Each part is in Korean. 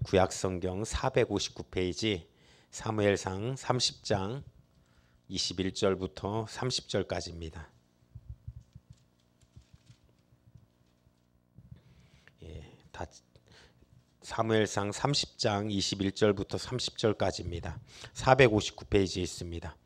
구약성경 459페이지 사무엘상 30장 21절부터 30절까지입니다. 사무엘상 30장 21절부터 30절까지입니다. 459페이지에 있습니다.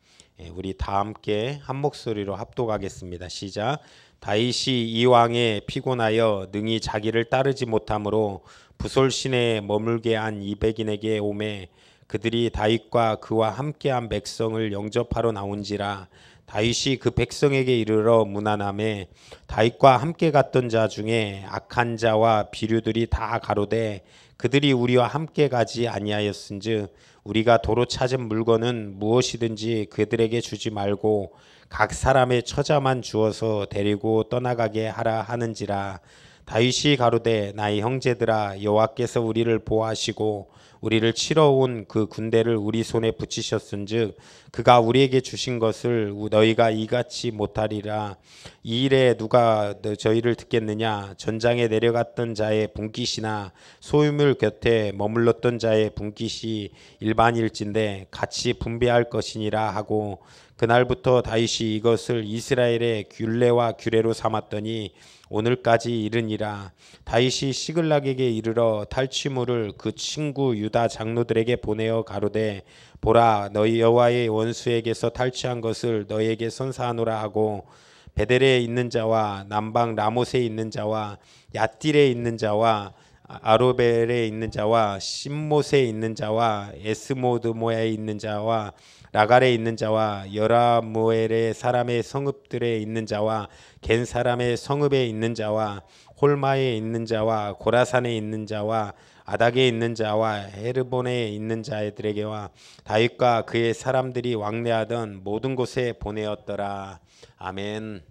우리 다 함께 한 목소리로 합독하겠습니다. 시작. 다윗이 이 왕에 피곤하여 능히 자기를 따르지 못하므로 부솔 시내에 머물게 한 200인에게 오매 그들이 다윗과 그와 함께한 백성을 영접하러 나온지라. 다윗이 그 백성에게 이르러 문안하매 다윗과 함께 갔던 자 중에 악한 자와 비류들이 다 가로되 그들이 우리와 함께 가지 아니하였은즉 우리가 도로 찾은 물건은 무엇이든지 그들에게 주지 말고 각 사람의 처자만 주어서 데리고 떠나가게 하라 하는지라. 다윗이 가로되 나의 형제들아 여호와께서 우리를 보호하시고 우리를 치러 온 그 군대를 우리 손에 붙이셨은즉 그가 우리에게 주신 것을 너희가 이같이 못하리라. 이 일에 누가 저희를 듣겠느냐. 전장에 내려갔던 자의 분깃이나 소유물 곁에 머물렀던 자의 분깃이 일반일진데 같이 분배할 것이니라 하고 그날부터 다윗이 이것을 이스라엘의 균례와 규례로 삼았더니 오늘까지 이르니라. 다윗이 시글락에게 이르러 탈취물을 그 친구 유다 장로들에게 보내어 가로되 보라 너희 여호와의 원수에게서 탈취한 것을 너희에게 선사하노라 하고 베델에 있는 자와 남방 라못에 있는 자와 얏딜에 있는 자와 아로벨에 있는 자와 심못에 있는 자와 에스모드모에 있는 자와 라갈에 있는 자와 여라무엘의 사람의 성읍들에 있는 자와 겐 사람의 성읍에 있는 자와 홀마에 있는 자와 고라산에 있는 자와 아닥에 있는 자와 헤르본에 있는 자들에게와 다윗과 그의 사람들이 왕래하던 모든 곳에 보내었더라. 아멘.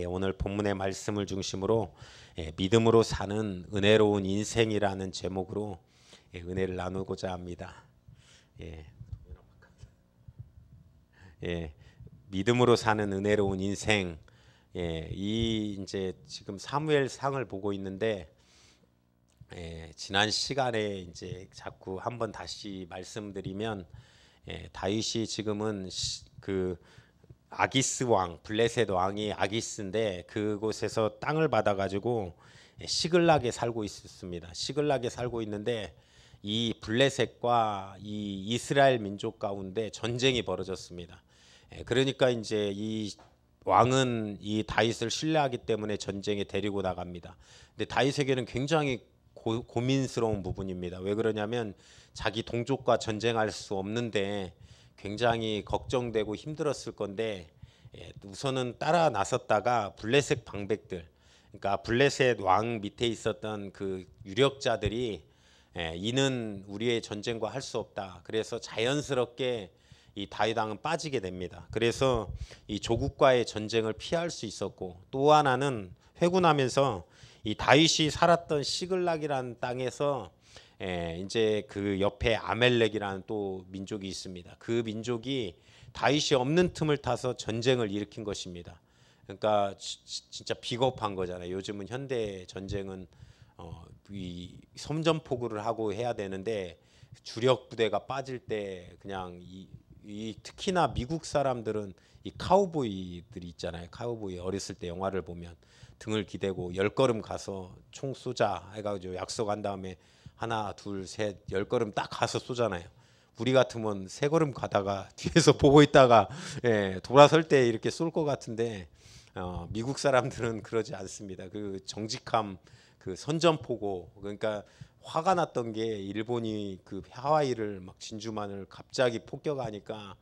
오늘 본문의 말씀을 중심으로 믿음으로 사는 은혜로운 인생이라는 제목으로 은혜를 나누고자 합니다. 믿음으로 사는 은혜로운 인생. 이 이제 지금 사무엘상을 보고 있는데 지난 시간에 이제 자꾸 한번 다시 말씀드리면 다윗이 지금은 그 아기스 왕, 블레셋 왕이 아기스인데 그곳에서 땅을 받아가지고 시글락에 살고 있었습니다. 시글락에 살고 있는데 이 블레셋과 이 이스라엘 민족 가운데 전쟁이 벌어졌습니다. 그러니까 이제 이 왕은 이 다윗을 신뢰하기 때문에 전쟁에 데리고 나갑니다. 근데 다윗에게는 굉장히 고민스러운 부분입니다. 왜 그러냐면 자기 동족과 전쟁할 수 없는데 굉장히 걱정되고 힘들었을 건데 우선은 따라 나섰다가 블레셋 방백들, 그러니까 블레셋 왕 밑에 있었던 그 유력자들이 이는 우리의 전쟁과 할 수 없다. 그래서 자연스럽게 이 다윗 왕은 빠지게 됩니다. 그래서 이 조국과의 전쟁을 피할 수 있었고 또 하나는 회군하면서 이 다윗이 살았던 시글락이라는 땅에서 이제 그 옆에 아멜렉이라는 또 민족이 있습니다. 그 민족이 다윗이 없는 틈을 타서 전쟁을 일으킨 것입니다. 그러니까 진짜 비겁한 거잖아요. 요즘은 현대 전쟁은 이 선전포고를 하고 해야 되는데 주력 부대가 빠질 때 그냥 이 특히나 미국 사람들은 이 카우보이들이 있잖아요. 카우보이 어렸을 때 영화를 보면 등을 기대고 10걸음 가서 총 쏘자 해가지고 약속한 다음에 하나 둘 셋 10걸음 딱 가서 쏘잖아요. 우리 같으면 3걸음 가다가 뒤에서 보고 있다가 돌아설 때 이렇게 쏠 것 같은데 미국 사람들은 그러지 않습니다. 그 정직함, 그 선전포고. 그러니까 화가 났던 게 일본이 그 하와이를 막 진주만을 갑자기 폭격하니까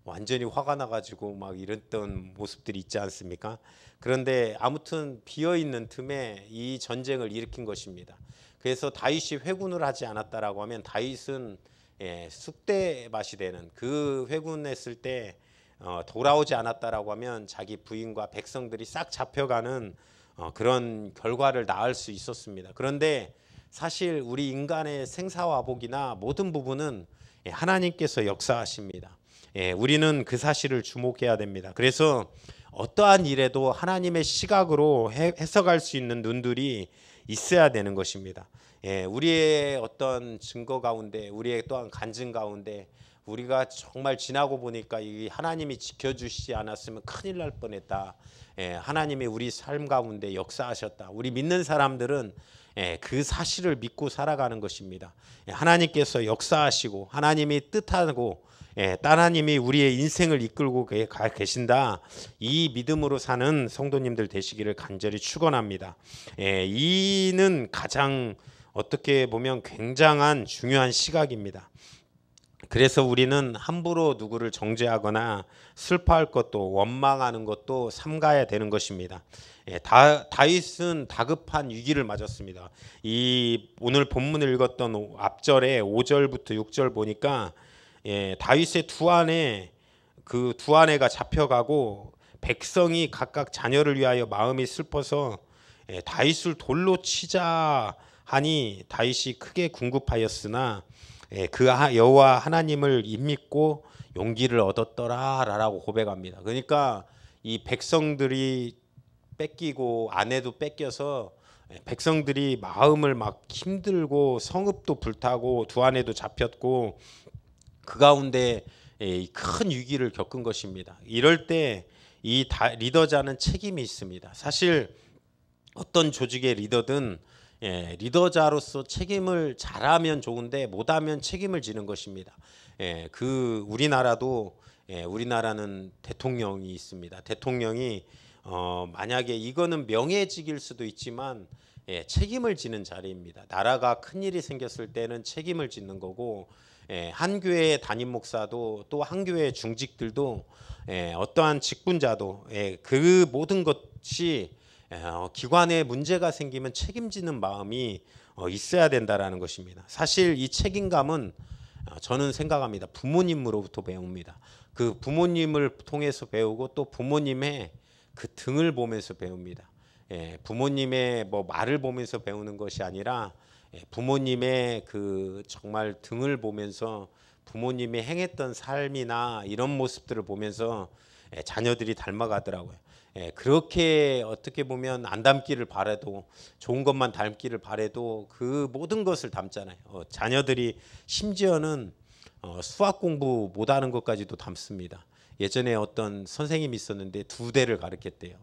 완전히 화가 나가지고 막 이랬던 모습들이 있지 않습니까? 그런데 아무튼 비어있는 틈에 이 전쟁을 일으킨 것입니다. 그래서 다윗이 회군을 하지 않았다라고 하면 다윗은 쑥대밭이 되는 그 회군했을 때 돌아오지 않았다라고 하면 자기 부인과 백성들이 싹 잡혀가는 그런 결과를 낳을 수 있었습니다. 그런데 사실 우리 인간의 생사화복이나 모든 부분은 하나님께서 역사하십니다. 우리는 그 사실을 주목해야 됩니다. 그래서 어떠한 일에도 하나님의 시각으로 해석할 수 있는 눈들이 있어야 되는 것입니다. 우리의 어떤 증거 가운데, 우리의 또한 간증 가운데 우리가 정말 지나고 보니까 이 하나님이 지켜주시지 않았으면 큰일 날 뻔했다. 하나님이 우리 삶 가운데 역사하셨다. 우리 믿는 사람들은 그 사실을 믿고 살아가는 것입니다. 하나님께서 역사하시고 하나님이 뜻하고 하나님이 우리의 인생을 이끌고 계신다. 이 믿음으로 사는 성도님들 되시기를 간절히 축원합니다. 이는 가장 어떻게 보면 굉장한 중요한 시각입니다. 그래서 우리는 함부로 누구를 정죄하거나 슬퍼할 것도 원망하는 것도 삼가야 되는 것입니다. 다윗은 다급한 위기를 맞았습니다. 이 오늘 본문을 읽었던 앞절에 5절부터 6절 보니까 다윗의 그 두 아내가 잡혀가고 백성이 각각 자녀를 위하여 마음이 슬퍼서 다윗을 돌로 치자 하니 다윗이 크게 궁급하였으나 그 여호와 하나님을 믿고 용기를 얻었더라라고 고백합니다. 그러니까 이 백성들이 뺏기고 아내도 뺏겨서 백성들이 마음을 막 힘들고 성읍도 불타고 두 아내도 잡혔고 그 가운데 큰 위기를 겪은 것입니다. 이럴 때 이 리더자는 책임이 있습니다. 사실 어떤 조직의 리더든 리더자로서 책임을 잘하면 좋은데 못하면 책임을 지는 것입니다. 우리나라는 대통령이 있습니다. 대통령이 만약에 이거는 명예직일 수도 있지만 책임을 지는 자리입니다. 나라가 큰 일이 생겼을 때는 책임을 짓는 거고 한 교회의 담임 목사도 또 한 교회의 중직들도 어떠한 직분자도 그 모든 것이 기관에 문제가 생기면 책임지는 마음이 있어야 된다라는 것입니다. 사실 이 책임감은 저는 생각합니다. 부모님으로부터 배웁니다. 그 부모님을 통해서 배우고 또 부모님의 그 등을 보면서 배웁니다. 부모님의 뭐 말을 보면서 배우는 것이 아니라 부모님의 그 정말 등을 보면서 부모님이 행했던 삶이나 이런 모습들을 보면서 자녀들이 닮아가더라고요. 그렇게 어떻게 보면 안 닮기를 바라도 좋은 것만 닮기를 바라도 그 모든 것을 닮잖아요. 자녀들이 심지어는 수학 공부 못하는 것까지도 닮습니다. 예전에 어떤 선생님이 있었는데 두 대를 가르쳤대요.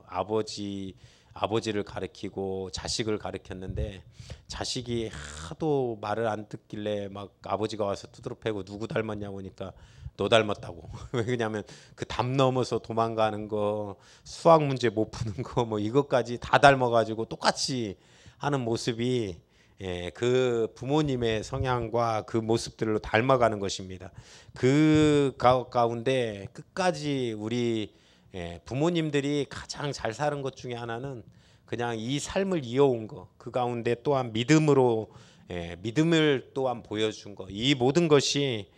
아버지를 가르치고 자식을 가르쳤는데 자식이 하도 말을 안 듣길래 막 아버지가 와서 두드러 패고 누구 닮았냐고 하니까 너 닮았다고. 왜냐하면 그 담 넘어서 도망가는 거, 수학 문제 못 푸는 거 뭐 이것까지 다 닮아가지고 똑같이 하는 모습이 그 부모님의 성향과 그 모습들로 닮아가는 것입니다. 그 가운데 끝까지 우리 부모님들이 가장 잘 사는 것 중에 하나는 그냥 이 삶을 이어온 거, 그 가운데 또한 믿음을 또한 보여준 거, 이 모든 것이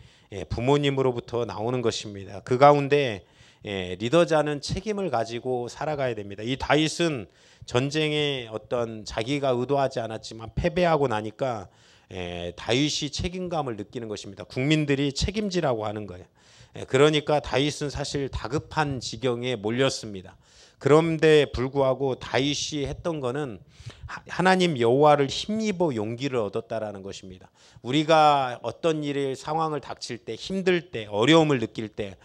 부모님으로부터 나오는 것입니다. 그 가운데 리더자는 책임을 가지고 살아가야 됩니다. 이 다윗은 전쟁에 어떤 자기가 의도하지 않았지만 패배하고 나니까 다윗이 책임감을 느끼는 것입니다. 국민들이 책임지라고 하는 거예요. 그러니까 다윗은 사실 다급한 지경에 몰렸습니다. 그런데 불구하고 다윗이 했던 거는 하나님 여호와를 힘입어 용기를 얻었다라는 것입니다. 우리가 어떤 일의 상황을 닥칠 때, 힘들 때, 어려움을 느낄 때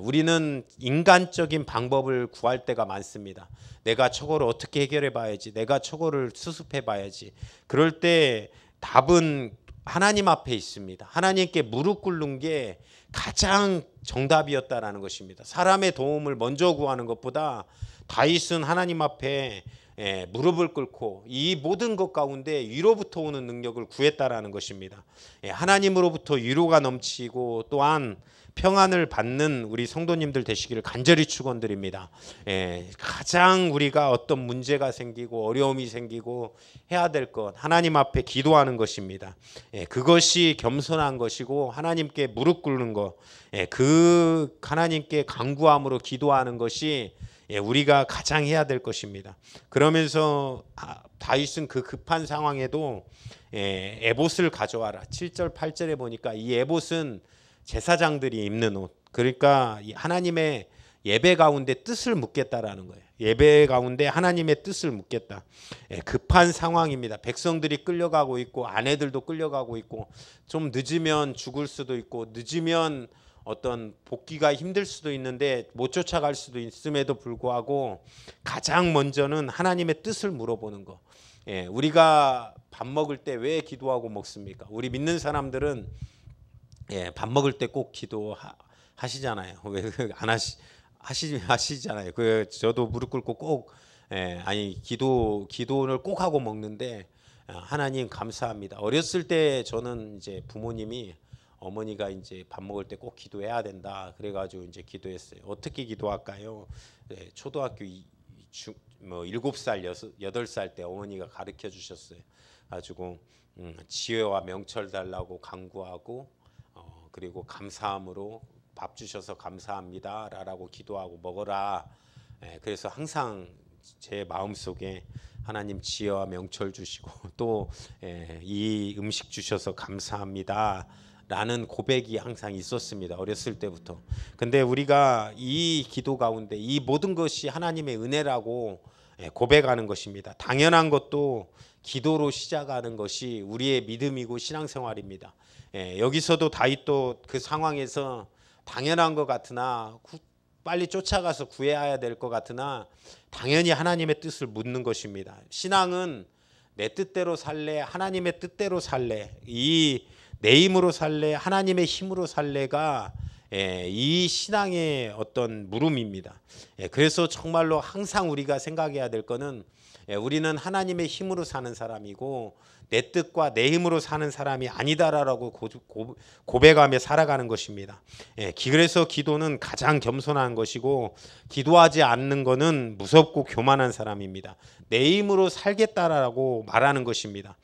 우리는 인간적인 방법을 구할 때가 많습니다. 내가 저거를 어떻게 해결해 봐야지, 내가 저거를 수습해 봐야지. 그럴 때 답은 하나님 앞에 있습니다. 하나님께 무릎 꿇는 게 가장 정답이었다라는 것입니다. 사람의 도움을 먼저 구하는 것보다 다윗은 하나님 앞에 무릎을 꿇고 이 모든 것 가운데 위로부터 오는 능력을 구했다라는 것입니다. 하나님으로부터 위로가 넘치고 또한 평안을 받는 우리 성도님들 되시기를 간절히 축원드립니다. 가장 우리가 어떤 문제가 생기고 어려움이 생기고 해야 될 것, 하나님 앞에 기도하는 것입니다. 그것이 겸손한 것이고 하나님께 무릎 꿇는 것, 그 하나님께 간구함으로 기도하는 것이 우리가 가장 해야 될 것입니다. 그러면서 다윗은 그 급한 상황에도 에봇을 가져와라. 7절 8절에 보니까 이 에봇은 제사장들이 입는 옷, 그러니까 하나님의 예배 가운데 뜻을 묻겠다라는 거예요. 예배 가운데 하나님의 뜻을 묻겠다. 급한 상황입니다. 백성들이 끌려가고 있고 아내들도 끌려가고 있고 좀 늦으면 죽을 수도 있고 늦으면 어떤 복귀가 힘들 수도 있는데 못 쫓아갈 수도 있음에도 불구하고 가장 먼저는 하나님의 뜻을 물어보는 거. 우리가 밥 먹을 때 왜 기도하고 먹습니까? 우리 믿는 사람들은 밥 먹을 때 꼭 기도하시잖아요. 왜 안 하시잖아요. 저도 무릎 꿇고 꼭 기도를 꼭 하고 먹는데 하나님 감사합니다. 어렸을 때 저는 이제 부모님이 어머니가 이제 밥 먹을 때 꼭 기도해야 된다. 그래가지고 이제 기도했어요. 어떻게 기도할까요? 초등학교 7살, 8살 때 어머니가 가르쳐 주셨어요. 가지고 지혜와 명철 달라고 간구하고 그리고 감사함으로 밥 주셔서 감사합니다라고 기도하고 먹어라. 그래서 항상 제 마음속에 하나님 지혜와 명철 주시고 또 이 음식 주셔서 감사합니다 라는 고백이 항상 있었습니다. 어렸을 때부터. 근데 우리가 이 기도 가운데 이 모든 것이 하나님의 은혜라고 고백하는 것입니다. 당연한 것도 기도로 시작하는 것이 우리의 믿음이고 신앙생활입니다. 여기서도 다윗도 그 상황에서 당연한 것 같으나 빨리 쫓아가서 구해야 될 것 같으나 당연히 하나님의 뜻을 묻는 것입니다. 신앙은 내 뜻대로 살래, 하나님의 뜻대로 살래, 내 힘으로 살래, 하나님의 힘으로 살래가 이 신앙의 어떤 물음입니다. 그래서 정말로 항상 우리가 생각해야 될 거는 우리는 하나님의 힘으로 사는 사람이고 내 뜻과 내 힘으로 사는 사람이 아니다라고 고백하며 살아가는 것입니다. 그래서 기도는 가장 겸손한 것이고 기도하지 않는 것은 무섭고 교만한 사람입니다. 내 힘으로 살겠다라고 말하는 것입니다.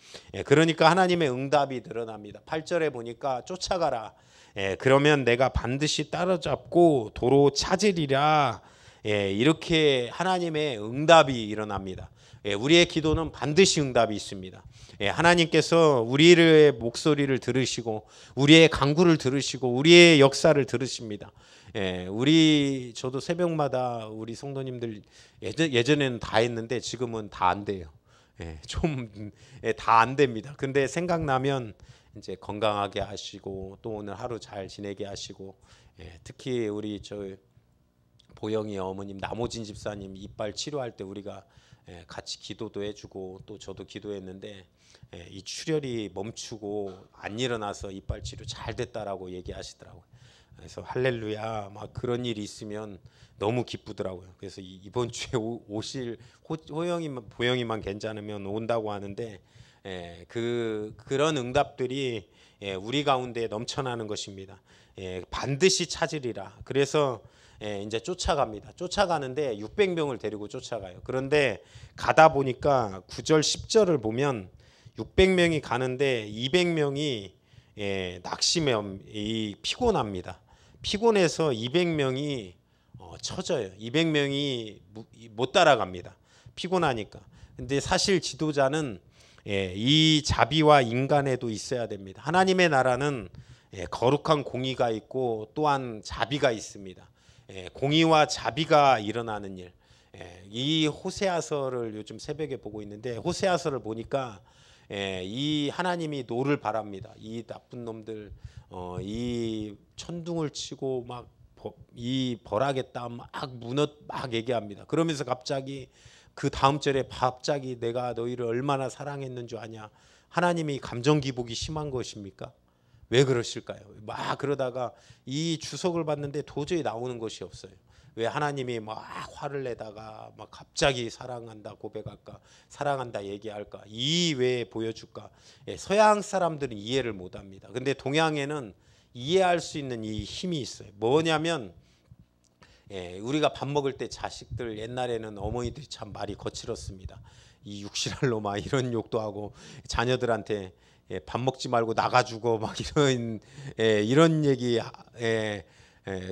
그러니까 하나님의 응답이 드러납니다. 8절에 보니까 쫓아가라. 그러면 내가 반드시 따라잡고 도로 찾으리라. 이렇게 하나님의 응답이 일어납니다. 우리의 기도는 반드시 응답이 있습니다. 하나님께서 우리의 목소리를 들으시고 우리의 간구를 들으시고 우리의 역사를 들으십니다. 저도 새벽마다 우리 성도님들 예전에는 다 했는데 지금은 다 안 돼요. 좀 다 안 됩니다. 근데 생각나면 이제 건강하게 하시고 또 오늘 하루 잘 지내게 하시고 특히 우리 보영이 어머님 남호진 집사님 이빨 치료할 때 우리가 같이 기도도 해주고 또 저도 기도했는데 이 출혈이 멈추고 안 일어나서 이빨 치료 잘 됐다라고 얘기하시더라고요. 그래서 할렐루야 막 그런 일이 있으면 너무 기쁘더라고요. 그래서 이번 주에 오실 보영이만 괜찮으면 온다고 하는데 그런 응답들이 우리 가운데 넘쳐나는 것입니다. 반드시 찾으리라. 그래서 이제 쫓아갑니다. 쫓아가는데 600명을 데리고 쫓아가요. 그런데 가다 보니까 9절 10절을 보면 600명이 가는데 200명이 피곤합니다. 피곤해서 200명이 처져요. 200명이 못 따라갑니다. 피곤하니까. 근데 사실 지도자는 이 자비와 인간에도 있어야 됩니다. 하나님의 나라는 거룩한 공의가 있고 또한 자비가 있습니다. 공의와 자비가 일어나는 일. 이 호세아서를 요즘 새벽에 보고 있는데 호세아서를 보니까 이 하나님이 노를 바랍니다. 이 나쁜 놈들 이 천둥을 치고 막 벌하겠다 막 얘기합니다. 그러면서 갑자기 그 다음 절에 갑자기 내가 너희를 얼마나 사랑했는 줄 아냐. 하나님이 감정 기복이 심한 것입니까? 왜 그러실까요? 막 그러다가 이 주석을 봤는데 도저히 나오는 것이 없어요. 왜 하나님이 막 화를 내다가 막 갑자기 사랑한다 고백할까, 사랑한다 얘기할까, 이 외에 보여줄까? 서양 사람들은 이해를 못합니다. 근데 동양에는 이해할 수 있는 이 힘이 있어요. 뭐냐면 우리가 밥 먹을 때 자식들 옛날에는 어머니들이 참 말이 거칠었습니다. 이 육실할 놈아 이런 욕도 하고 자녀들한테 밥 먹지 말고 나가주고 막 이런 얘기.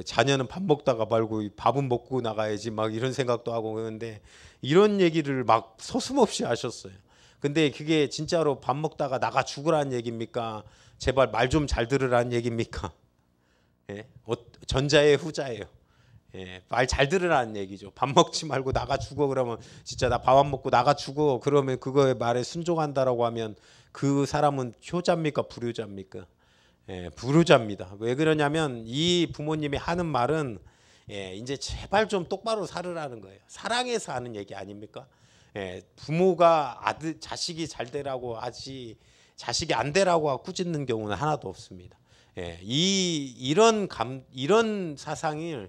자녀는 밥 먹다가 말고 밥은 먹고 나가야지 막 이런 생각도 하고 그러는데 이런 얘기를 막 서슴없이 하셨어요. 근데 그게 진짜로 밥 먹다가 나가 죽으라는 얘기입니까? 제발 말 좀 잘 들으라는 얘기입니까? 전자의 후자예요. 말 잘 들으라는 얘기죠. 밥 먹지 말고 나가 죽어 그러면 진짜 나 밥 안 먹고 나가 죽어 그러면 그거에 말에 순종한다라고 하면 그 사람은 효자입니까 불효자입니까? 불효자입니다. 왜 그러냐면 이 부모님이 하는 말은 이제 제발 좀 똑바로 살으라는 거예요. 사랑해서 하는 얘기 아닙니까? 부모가 자식이 잘 되라고 하지 자식이 안 되라고 하고 꾸짖는 경우는 하나도 없습니다. 이런 사상이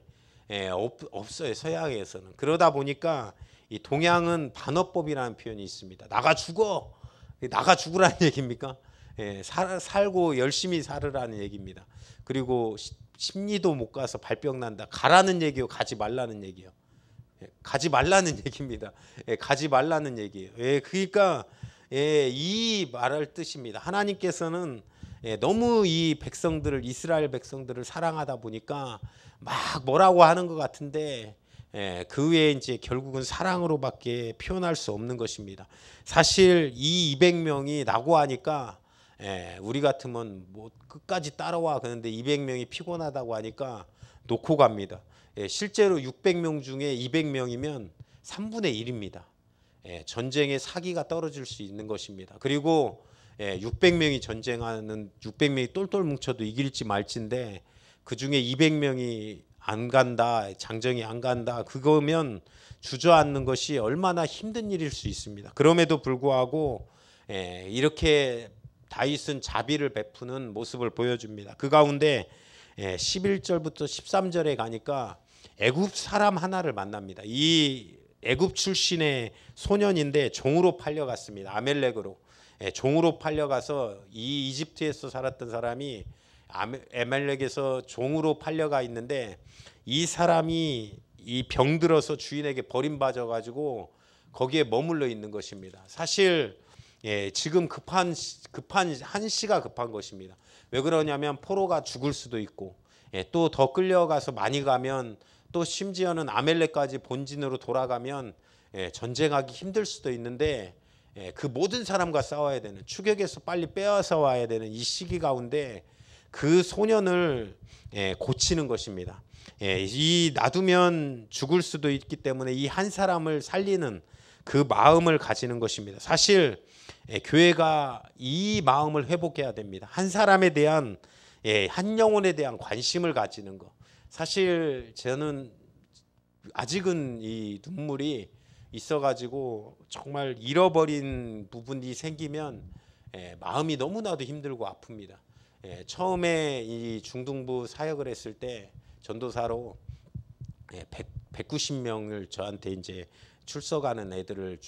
없어요 서양에서는. 그러다 보니까 이 동양은 반어법이라는 표현이 있습니다. 나가 죽어, 나가 죽으라는 얘기입니까? 살고 열심히 살으라는 얘기입니다. 그리고 심리도 못 가서 발병 난다. 가라는 얘기요, 가지 말라는 얘기요. 가지 말라는 얘기입니다. 가지 말라는 얘기예요. 그러니까 이 말할 뜻입니다. 하나님께서는 너무 이 백성들을 이스라엘 백성들을 사랑하다 보니까 막 뭐라고 하는 것 같은데 그 외에 이제 결국은 사랑으로밖에 표현할 수 없는 것입니다. 사실 이 200명이 나고 하니까 우리 같으면 뭐 끝까지 따라와 그런데 200명이 피곤하다고 하니까 놓고 갑니다. 실제로 600명 중에 200명이면 3분의 1입니다. 전쟁의 사기가 떨어질 수 있는 것입니다. 그리고 600명이 전쟁하는 600명이 똘똘 뭉쳐도 이길지 말지인데 그 중에 200명이 안 간다, 장정이 안 간다, 그거면 주저앉는 것이 얼마나 힘든 일일 수 있습니다. 그럼에도 불구하고 이렇게 다윗은 자비를 베푸는 모습을 보여줍니다. 그 가운데 11절부터 13절에 가니까 애굽 사람 하나를 만납니다. 이 애굽 출신의 소년인데 종으로 팔려갔습니다. 아멜렉으로 종으로 팔려가서 이 이집트에서 살았던 사람이 아멜렉에서 종으로 팔려가 있는데 이 사람이 이 병들어서 주인에게 버림받아 가지고 거기에 머물러 있는 것입니다. 사실 지금 급한 한시가 급한 것입니다. 왜 그러냐면 포로가 죽을 수도 있고 또 더 끌려가서 많이 가면 또 심지어는 아멜렉까지 본진으로 돌아가면 전쟁하기 힘들 수도 있는데 그 모든 사람과 싸워야 되는 추격에서 빨리 빼앗아 와야 되는 이 시기 가운데 그 소년을 고치는 것입니다. 이 놔두면 죽을 수도 있기 때문에 이 한 사람을 살리는 그 마음을 가지는 것입니다. 사실 교회가 이 마음을 회복해야 됩니다. 한 사람에 대한 한 영혼에 대한 관심을 가지는 것. 사실 저는 아직은 이 눈물이 있어가지고 정말 잃어버린 부분이 생기면 마음이 너무나도 힘들고 아픕니다. 처음에 이 중등부 사역을 했을 때 전도사로 190명을 저한테 이제 출석하는 애들을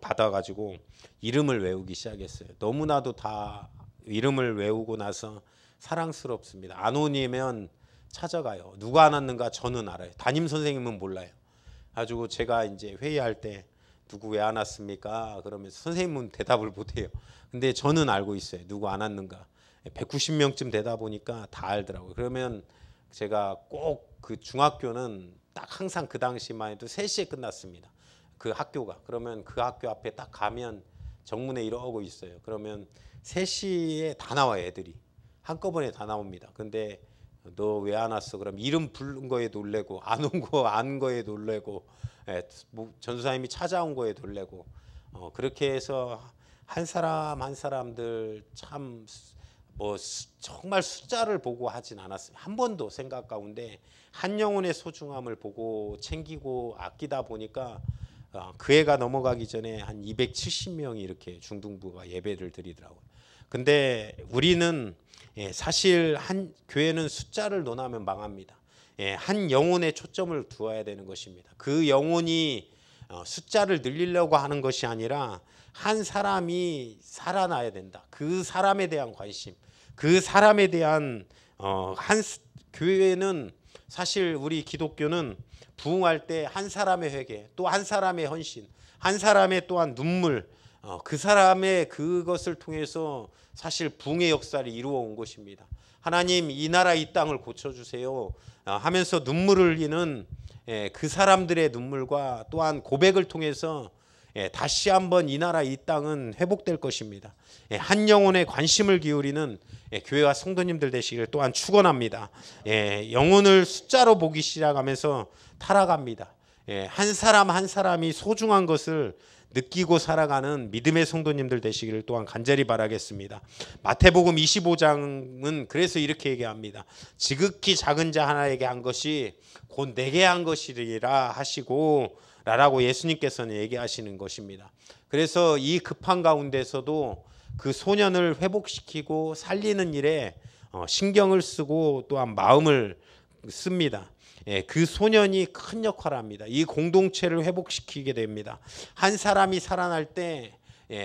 받아가지고 이름을 외우기 시작했어요. 너무나도 다 이름을 외우고 나서 사랑스럽습니다. 안 오면 찾아가요. 누가 안 왔는가 저는 알아요. 담임 선생님은 몰라요. 가지고 제가 이제 회의할 때 누구 왜 안 왔습니까? 그러면서 선생님은 대답을 못해요. 근데 저는 알고 있어요. 누구 안 왔는가. 190명쯤 되다 보니까 다 알더라고요. 그러면 제가 꼭 그 중학교는 딱 항상 그 당시만 해도 3시에 끝났습니다. 그 학교가. 그러면 그 학교 앞에 딱 가면 정문에 이러고 있어요. 그러면 3시에 다 나와요. 애들이. 한꺼번에 다 나옵니다. 근데 너 왜 안 왔어? 그럼 이름 부른 거에 놀래고 안 온 거 안 거에 놀래고 전도사님이 찾아온 거에 놀래고 그렇게 해서 한 사람 한 사람들 참 정말 숫자를 보고 하진 않았어요. 한 번도 생각 가운데 한 영혼의 소중함을 보고 챙기고 아끼다 보니까 그 해가 넘어가기 전에 한 270명이 이렇게 중등부가 예배를 드리더라고요. 근데 우리는 사실 한 교회는 숫자를 논하면 망합니다. 한 영혼에 초점을 두어야 되는 것입니다. 그 영혼이 숫자를 늘리려고 하는 것이 아니라 한 사람이 살아나야 된다. 그 사람에 대한 관심, 그 사람에 대한 교회는 사실 우리 기독교는 부흥할 때 한 사람의 회개, 또 한 사람의 헌신, 한 사람의 또한 눈물, 그 사람의 그것을 통해서 사실 부흥의 역사를 이루어 온 것입니다. 하나님 이 나라 이 땅을 고쳐주세요 하면서 눈물을 흘리는 그 사람들의 눈물과 또한 고백을 통해서 다시 한번 이 나라 이 땅은 회복될 것입니다. 한 영혼에 관심을 기울이는 교회와 성도님들 되시기를 또한 축원합니다. 영혼을 숫자로 보기 시작하면서 타락합니다. 한 사람 한 사람이 소중한 것을 느끼고 살아가는 믿음의 성도님들 되시기를 또한 간절히 바라겠습니다. 마태복음 25장은 그래서 이렇게 얘기합니다. 지극히 작은 자 하나에게 한 것이 곧 내게 한 것이리라 하시고 라고 예수님께서는 얘기하시는 것입니다. 그래서 이 급한 가운데서도 그 소년을 회복시키고 살리는 일에 신경을 쓰고 또한 마음을 씁니다. 그 소년이 큰 역할을 합니다. 이 공동체를 회복시키게 됩니다. 한 사람이 살아날 때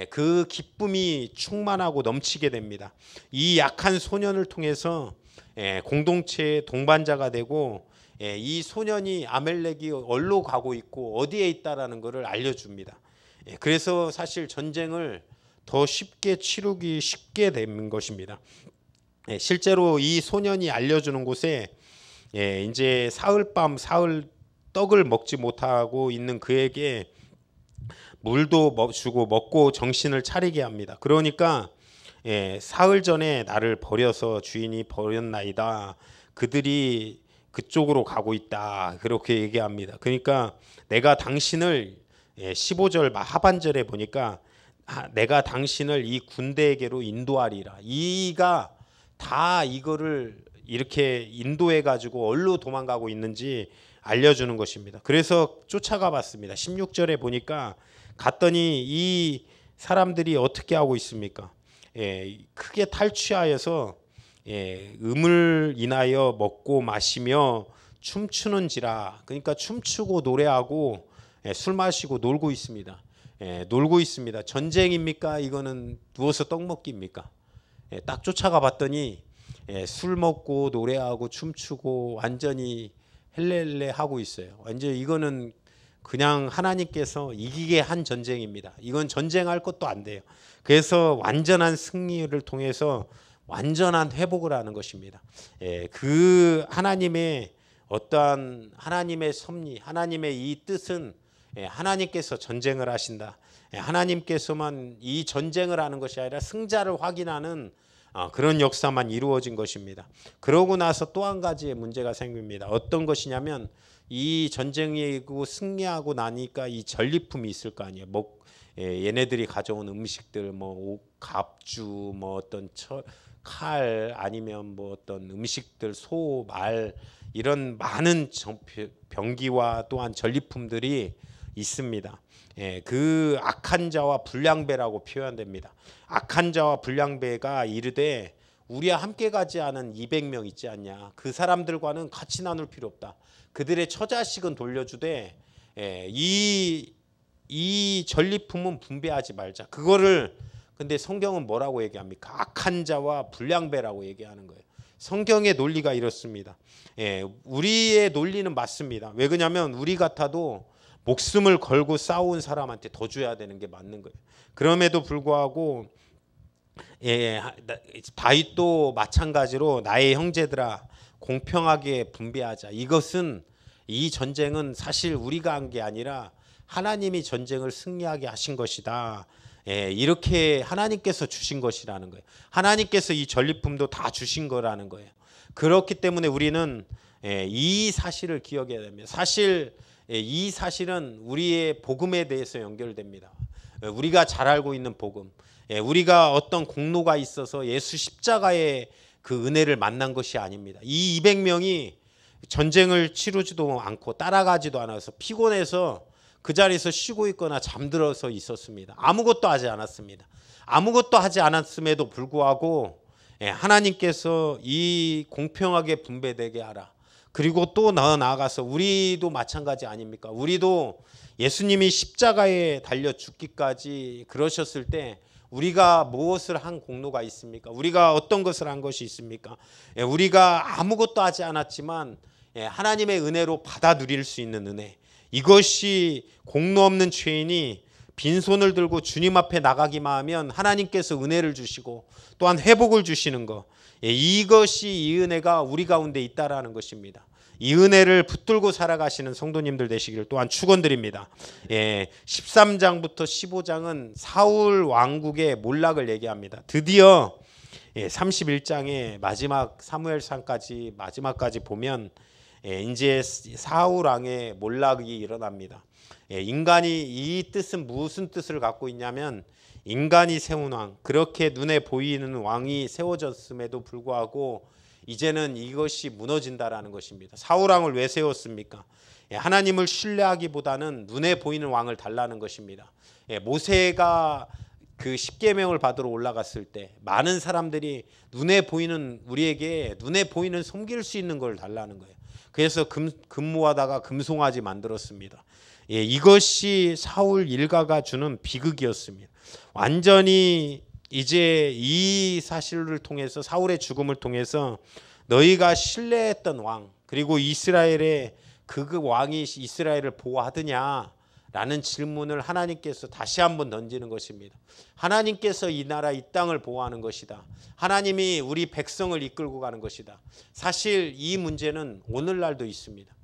그 기쁨이 충만하고 넘치게 됩니다. 이 약한 소년을 통해서 공동체의 동반자가 되고 이 소년이 아멜렉이 어디로 가고 있고 어디에 있다라는 것을 알려줍니다. 그래서 사실 전쟁을 더 쉽게 치르기 쉽게 된 것입니다. 실제로 이 소년이 알려주는 곳에 이제 사흘밤 사흘 떡을 먹지 못하고 있는 그에게 물도 주고 먹고 정신을 차리게 합니다. 그러니까 사흘 전에 나를 버려서 주인이 버렸나이다. 그들이 그쪽으로 가고 있다. 그렇게 얘기합니다. 그러니까 내가 당신을 15절 하반절에 보니까 내가 당신을 이 군대에게로 인도하리라. 이가 다 이거를 이렇게 인도해 가지고 어디로 도망가고 있는지 알려주는 것입니다. 그래서 쫓아가 봤습니다. 16절에 보니까 갔더니 이 사람들이 어떻게 하고 있습니까? 크게 탈취하여서 음을 인하여 먹고 마시며 춤추는지라. 그러니까 춤추고 노래하고 술 마시고 놀고 있습니다. 놀고 있습니다. 전쟁입니까? 이거는 누워서 떡 먹기입니까? 딱 쫓아가 봤더니 술 먹고 노래하고 춤추고 완전히 헬렐레 하고 있어요. 완전 이거는 그냥 하나님께서 이기게 한 전쟁입니다. 이건 전쟁할 것도 안 돼요. 그래서 완전한 승리를 통해서 완전한 회복을 하는 것입니다. 그 하나님의 어떠한 하나님의 섭리, 하나님의 이 뜻은 하나님께서 전쟁을 하신다. 하나님께서만 이 전쟁을 하는 것이 아니라 승자를 확인하는 그런 역사만 이루어진 것입니다. 그러고 나서 또 한 가지의 문제가 생깁니다. 어떤 것이냐면 이 전쟁이고 승리하고 나니까 이 전리품이 있을 거 아니에요. 얘네들이 가져온 음식들, 뭐 갑주, 뭐 어떤 칼, 아니면 뭐 어떤 음식들, 소, 말, 이런 많은 병기와 또한 전리품들이 있습니다. 그 악한 자와 불량배라고 표현됩니다. 악한 자와 불량배가 이르되 우리와 함께 가지 않은 200명 있지 않냐. 그 사람들과는 같이 나눌 필요 없다. 그들의 처자식은 돌려주되 이 전리품은 분배하지 말자. 그거를 근데 성경은 뭐라고 얘기합니까? 악한 자와 불량배라고 얘기하는 거예요. 성경의 논리가 이렇습니다. 우리의 논리는 맞습니다. 왜 그러냐면 우리 같아도 목숨을 걸고 싸운 사람한테 더 줘야 되는 게 맞는 거예요. 그럼에도 불구하고 다윗도 마찬가지로 나의 형제들아 공평하게 분배하자. 이 전쟁은 사실 우리가 한 게 아니라 하나님이 전쟁을 승리하게 하신 것이다. 이렇게 하나님께서 주신 것이라는 거예요. 하나님께서 이 전리품도 다 주신 거라는 거예요. 그렇기 때문에 우리는 이 사실을 기억해야 됩니다. 사실 이 사실은 우리의 복음에 대해서 연결됩니다. 우리가 잘 알고 있는 복음, 우리가 어떤 공로가 있어서 예수 십자가의 그 은혜를 만난 것이 아닙니다. 이 200명이 전쟁을 치르지도 않고 따라가지도 않아서 피곤해서 그 자리에서 쉬고 있거나 잠들어서 있었습니다. 아무것도 하지 않았습니다. 아무것도 하지 않았음에도 불구하고 하나님께서 이 공평하게 분배되게 하라. 그리고 또 나아가서 우리도 마찬가지 아닙니까? 우리도 예수님이 십자가에 달려 죽기까지 그러셨을 때 우리가 무엇을 한 공로가 있습니까? 우리가 어떤 것을 한 것이 있습니까? 우리가 아무것도 하지 않았지만 하나님의 은혜로 받아 누릴 수 있는 은혜, 이것이 공로 없는 죄인이 빈손을 들고 주님 앞에 나가기만 하면 하나님께서 은혜를 주시고 또한 회복을 주시는 것, 이것이 이 은혜가 우리 가운데 있다라는 것입니다. 이 은혜를 붙들고 살아가시는 성도님들 되시기를 또한 축원드립니다. 13장부터 15장은 사울 왕국의 몰락을 얘기합니다. 드디어 31장의 마지막 사무엘상까지 마지막까지 보면 이제 사울 왕의 몰락이 일어납니다. 인간이 이 뜻은 무슨 뜻을 갖고 있냐면 인간이 세운 왕, 그렇게 눈에 보이는 왕이 세워졌음에도 불구하고 이제는 이것이 무너진다라는 것입니다. 사울 왕을 왜 세웠습니까? 하나님을 신뢰하기보다는 눈에 보이는 왕을 달라는 것입니다. 모세가 그 십계명을 받으러 올라갔을 때 많은 사람들이 눈에 보이는 우리에게 눈에 보이는 섬길 수 있는 걸 달라는 거예요. 그래서 금모하다가 금송아지 만들었습니다. 이것이 사울 일가가 주는 비극이었습니다. 완전히 이제 이 사실을 통해서 사울의 죽음을 통해서 너희가 신뢰했던 왕 그리고 이스라엘의 그 왕이 이스라엘을 보호하더냐 라는 질문을 하나님께서 다시 한번 던지는 것입니다. 하나님께서 이 나라 이 땅을 보호하는 것이다. 하나님이 우리 백성을 이끌고 가는 것이다. 사실 이 문제는 오늘날도 있습니다.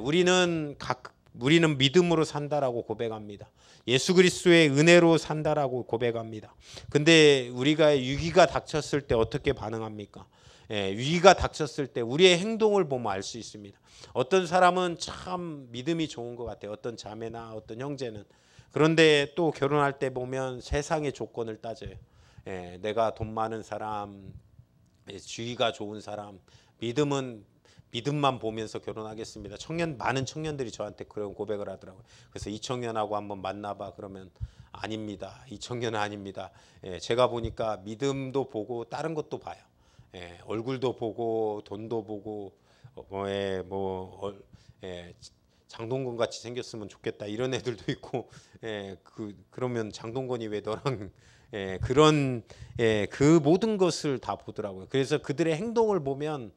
우리는 믿음으로 산다라고 고백합니다. 예수 그리스도의 은혜로 산다라고 고백합니다. 근데 우리가 위기가 닥쳤을 때 어떻게 반응합니까? 위기가 닥쳤을 때 우리의 행동을 보면 알 수 있습니다. 어떤 사람은 참 믿음이 좋은 것 같아요. 어떤 자매나 어떤 형제는. 그런데 또 결혼할 때 보면 세상의 조건을 따져요. 내가 돈 많은 사람, 주의가 좋은 사람, 믿음만 보면서 결혼하겠습니다. 많은 청년들이 저한테 그런 고백을 하더라고요. 그래서 이 청년하고 한번 만나봐 그러면 아닙니다. 이 청년은 아닙니다. 제가 보니까 믿음도 보고 다른 것도 봐요. 얼굴도 보고 돈도 보고 장동건 같이 생겼으면 좋겠다 이런 애들도 있고 그러면 장동건이 왜 너랑 그런 그 모든 것을 다 보더라고요. 그래서 그들의 행동을 보면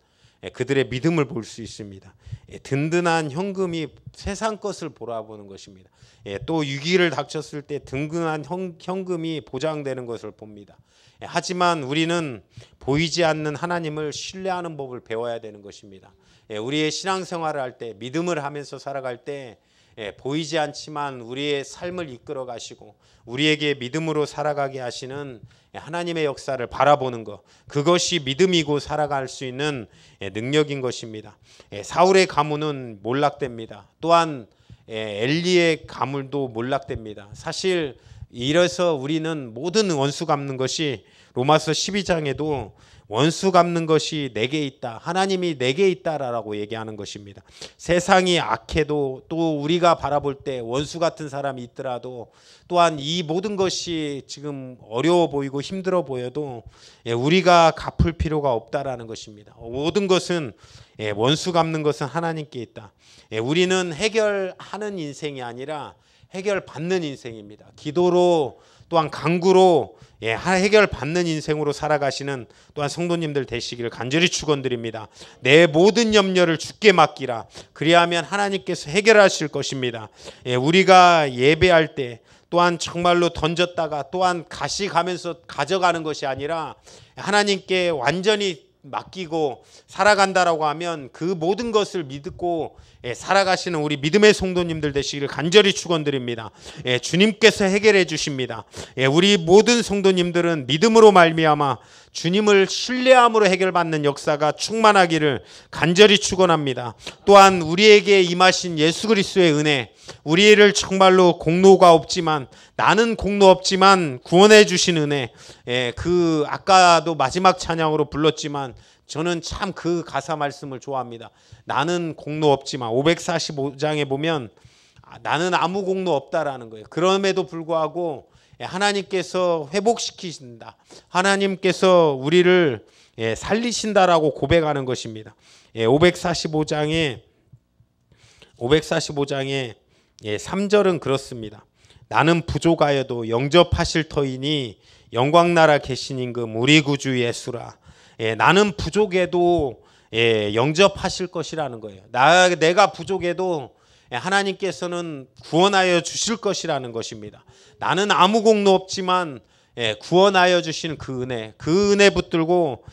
그들의 믿음을 볼 수 있습니다. 든든한 현금이 세상 것을 보라보는 것입니다. 또 위기를 닥쳤을 때 든든한 현금이 보장되는 것을 봅니다. 하지만 우리는 보이지 않는 하나님을 신뢰하는 법을 배워야 되는 것입니다. 우리의 신앙생활을 할 때 믿음을 하면서 살아갈 때 보이지 않지만 우리의 삶을 이끌어 가시고 우리에게 믿음으로 살아가게 하시는 하나님의 역사를 바라보는 것, 그것이 믿음이고 살아갈 수 있는 능력인 것입니다. 사울의 가문은 몰락됩니다. 또한 엘리의 가문도 몰락됩니다. 사실 이래서 우리는 모든 원수 갚는 것이 로마서 12장에도 원수 갚는 것이 내게 있다. 하나님이 내게 있다라고 얘기하는 것입니다. 세상이 악해도 또 우리가 바라볼 때 원수 같은 사람이 있더라도 또한 이 모든 것이 지금 어려워 보이고 힘들어 보여도 우리가 갚을 필요가 없다라는 것입니다. 모든 것은 원수 갚는 것은 하나님께 있다. 우리는 해결하는 인생이 아니라 해결받는 인생입니다. 기도로 또한 간구로 해결받는 인생으로 살아가시는 또한 성도님들 되시기를 간절히 축원드립니다. 내 모든 염려를 주께 맡기라. 그리하면 하나님께서 해결하실 것입니다. 우리가 예배할 때 또한 정말로 던졌다가 또한 다시 가면서 가져가는 것이 아니라 하나님께 완전히 맡기고 살아간다라고 하면 그 모든 것을 믿고 살아가시는 우리 믿음의 성도님들 되시기를 간절히 축원드립니다. 주님께서 해결해 주십니다. 우리 모든 성도님들은 믿음으로 말미암아 주님을 신뢰함으로 해결받는 역사가 충만하기를 간절히 축원합니다. 또한 우리에게 임하신 예수 그리스도의 은혜, 우리를 정말로 공로가 없지만 나는 공로 없지만 구원해 주신 은혜, 그 아까도 마지막 찬양으로 불렀지만 저는 참 그 가사 말씀을 좋아합니다. 나는 공로 없지만 545장에 보면 나는 아무 공로 없다라는 거예요. 그럼에도 불구하고 하나님께서 회복시키신다. 하나님께서 우리를 살리신다라고 고백하는 것입니다. 545장에 3절은 그렇습니다. 나는 부족하여도 영접하실 터이니 영광나라 계신 임금 우리 구주 예수라. 나는 부족해도 영접하실 것이라는 거예요. 내가 부족해도 하나님께서는 구원하여 주실 것이라는 것입니다. 나는 아무 공로 없지만 구원하여 주시는 그 은혜 붙들고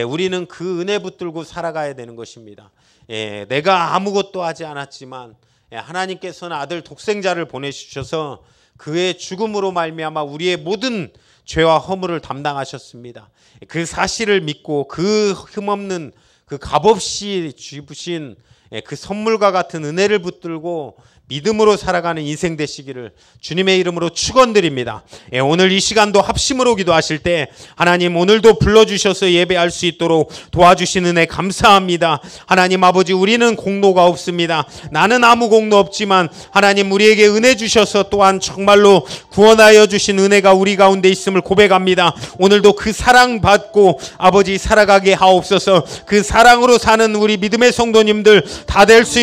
우리는 그 은혜 붙들고 살아가야 되는 것입니다. 내가 아무것도 하지 않았지만 하나님께서는 아들 독생자를 보내주셔서 그의 죽음으로 말미암아 우리의 모든 죄와 허물을 담당하셨습니다. 그 사실을 믿고 그 흠없는 그 값없이 주신 그 선물과 같은 은혜를 붙들고 믿음으로 살아가는 인생 되시기를 주님의 이름으로 축원드립니다. 오늘 이 시간도 합심으로 기도하실 때 하나님 오늘도 불러주셔서 예배할 수 있도록 도와주신 은혜 감사합니다. 하나님 아버지, 우리는 공로가 없습니다. 나는 아무 공로 없지만 하나님 우리에게 은혜 주셔서 또한 정말로 구원하여 주신 은혜가 우리 가운데 있음을 고백합니다. 오늘도 그 사랑 받고 아버지 살아가게 하옵소서. 그 사랑으로 사는 우리 믿음의 성도님들 다 될 수